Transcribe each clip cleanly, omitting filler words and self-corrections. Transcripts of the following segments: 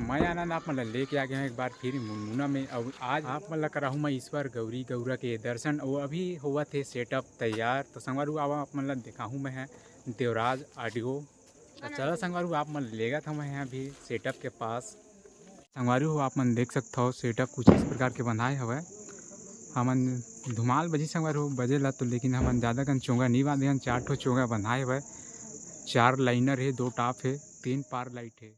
मैं आनंद आप मतलब लेके आ गया हूँ एक बार फिर मुनमुना में। और आज आप मतलब कराहूँ मैं ईश्वर गौरी गौरा के दर्शन। और अभी हुआ थे सेटअप तैयार। तो संगवारू आप मतलब देखा हूँ मैं है देवराज ऑडियो। तो चलो संगवारू आप मतलब लेगा था मैं यहाँ भी सेटअप के पास। संगवारू हो आप मन देख सकते हो सेटअप कुछ इस प्रकार के बनाए हुए हमन धुमाल बजी संगवारू बजेला। तो लेकिन हमन ज़्यादा कन चोंगा नहीं बांधे हैं, 4 ठो चोंगा बनाए हुए, 4 लाइनर है, 2 टॉप है, 3 पार लाइट है।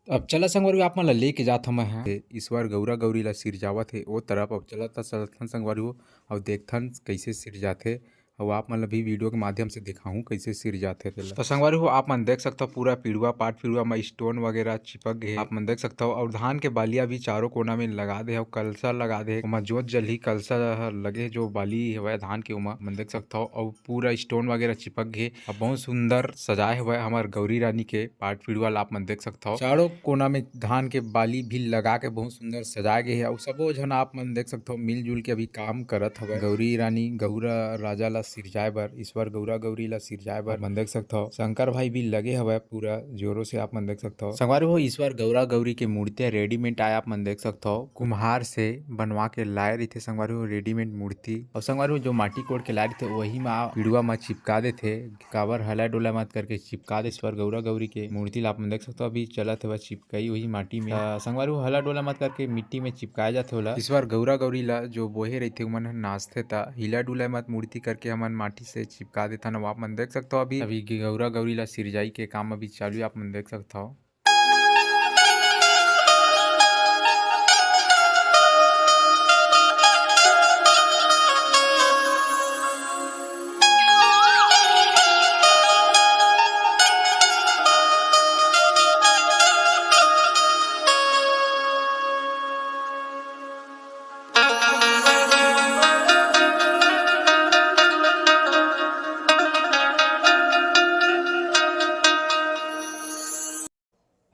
अब चला संगवारी आप मन ला लेके जात हम है ईश्वर गौरा गौरी ला सिरजावत है ओ तरफ। अब चलत संगवारी हो और देखथन कैसे सिरजाथे। और आप मन ला भी वीडियो के माध्यम से दिखाऊं कैसे सिरजाथे। तो संगवारी हो आप मन देख सकते हो पूरा पिड़ुआ पाट पिड़ुआ में स्टोन वगैरह चिपक गए आप मन देख सकते हो। और धान के बालिया भी चारों कोना में लगा दे और कलसा लगा दे ओमा जोत जल ही कलसा लगे जो बाली है धान के उमा मन देख सकते हो। और पूरा स्टोन वगैरह चिपक गए और बहुत सुंदर सजाए हुआ है हमार गौरी रानी के पाट पिड़ुआ आप मन देख सकते हो। चारों कोना में धान के बाली भी लगा के बहुत सुंदर सजाए गए है। और सबो झन आप मन देख सकते हो मिलजुल के अभी काम करत हवे गौरी रानी गौरा राजा ला सिरजाए बर, ईश्वर गौरा गौरी ला सिरजाए बर मन देख सकते हो। शंकर भाई भी लगे हवे पूरा जोरों से आप मन देख सकते हो। संगवारी हो ईश्वर गौरा गौरी के मूर्ति रेडीमेड आया आप मन देख सकते हो। कुम्हार से बनवा के लाए रही संगवारी हो रेडीमेड मूर्ति। और संगवारी हो जो माटी कोड़ के लाए रही वही में पिड़ुआ में चिपका देते काबर हला डोला मत करके चिपका दे ईश्वर गौरा गौरी के मूर्ति ला आप मन देख सकते हो। अभी चलत है चिपकाई वही माटी में संगवारी हो हला डोला मत करके मिट्टी में चिपकाया जाते होला। ईश्वर गौरा गौरी ला जो बोहे रहते मन नाचते ता हिला डुला मत मूर्ति करके हमन माटी से चिपका देता ना आप मन देख सकते हो। अभी गौरा गौरी ला सिरजाई के काम अभी चालू आप मन देख सकते हो।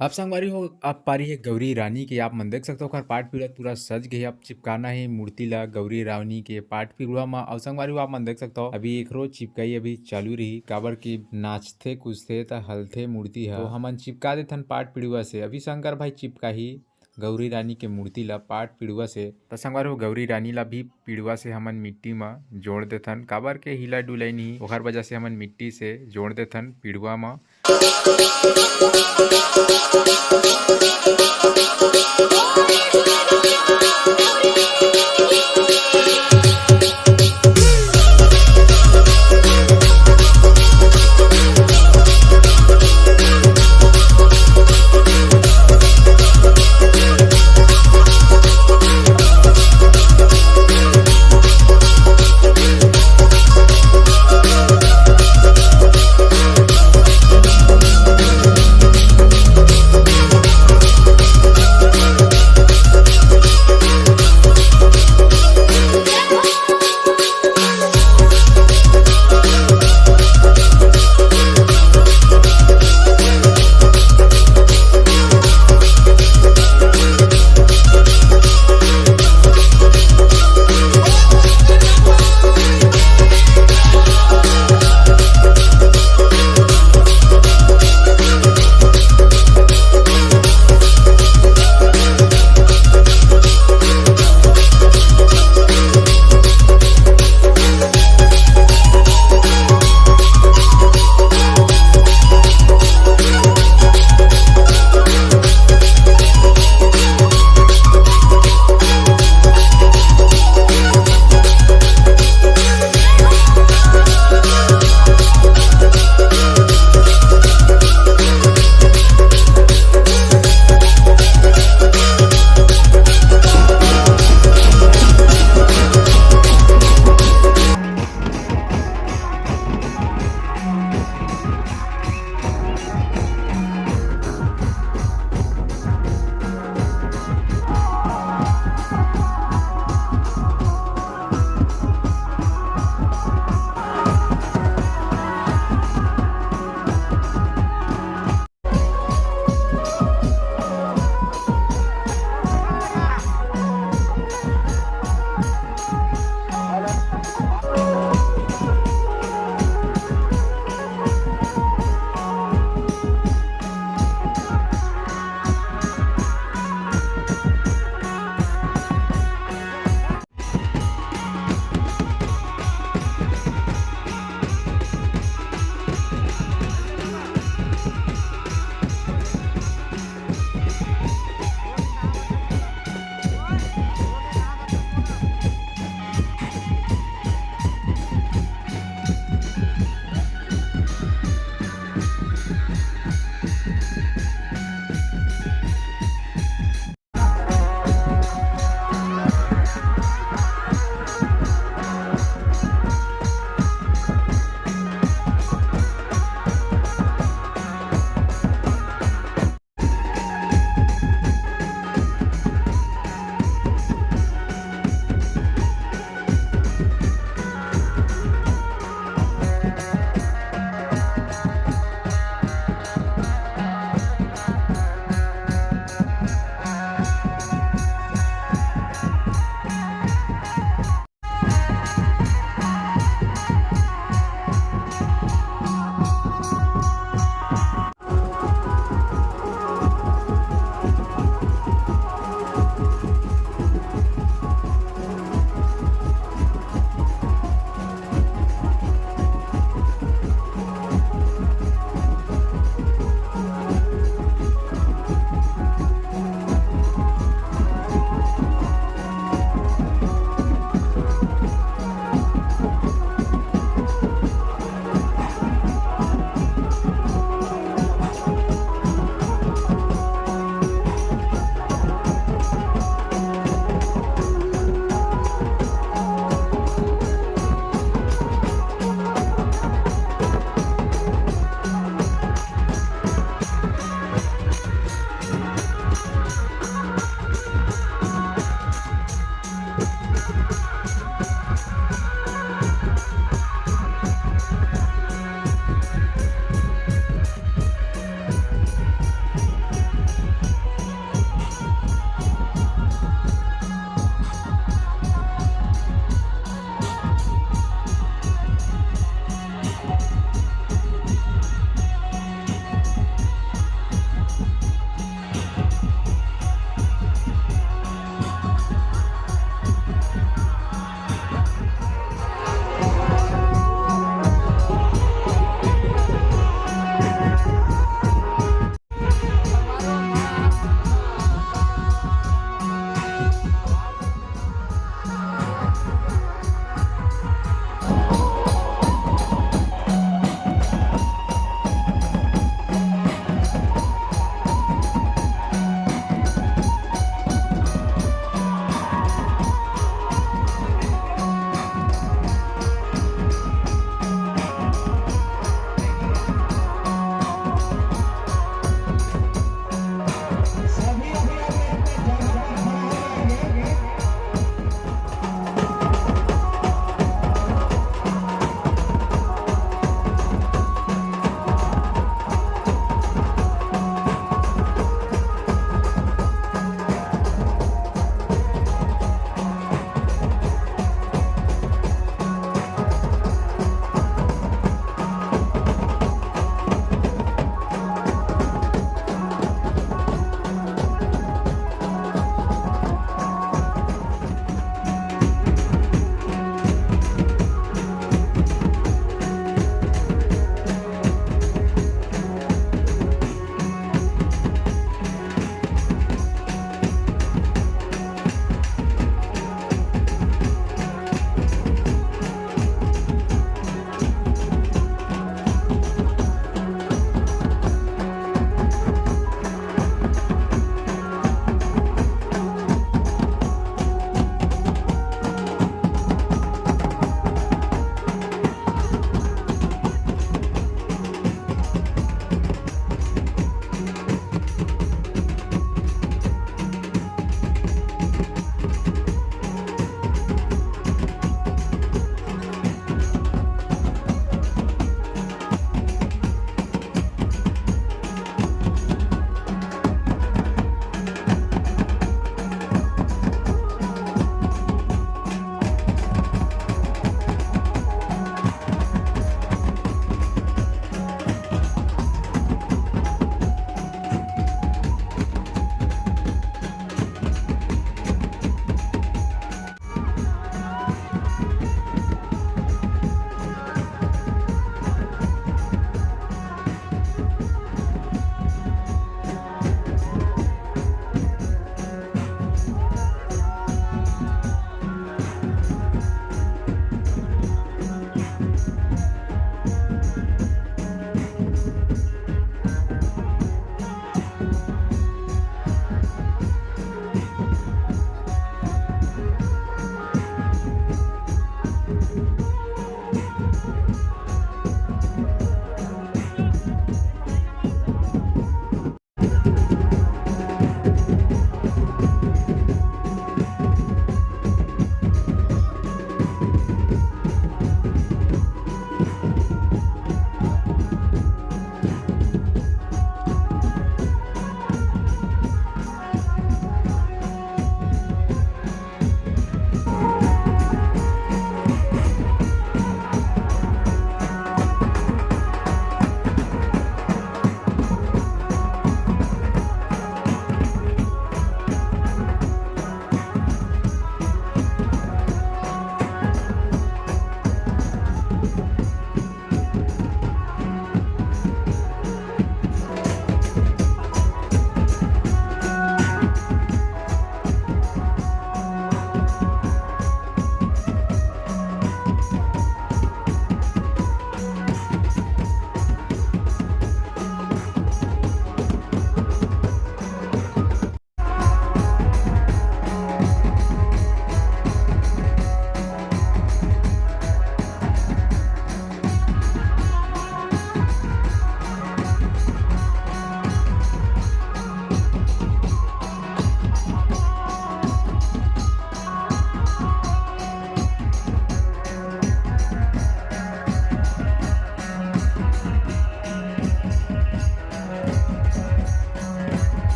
आप संगवारी हो आप पारी है गौरी रानी के आप मन देख सकते हो पाट पिरुआ पूरा सज गए अब चिपकाना है मूर्ति ला गौरी रानी के पाट पिरुआ में। और संगवारी हो आप मन देख सकते हो अभी एक रोज चिपकाई अभी चालू रही काबर की नाचथे कुछथे ता हलथे मूर्ति है तो हमन चिपका देथन पाट पिरुआ से। अभी शंकर भाई चिपका ही गौरी रानी के मूर्ति ला पाट पिड़ुआ से। तो संगवारी हो गौरी रानी ला भी पिड़ुआ से हमन मिट्टी में जोड़ देथन काबर के हिला डुलाई नहीं ओखर वजह से हमन मिट्टी से जोड़ देथन पिड़ुआ में।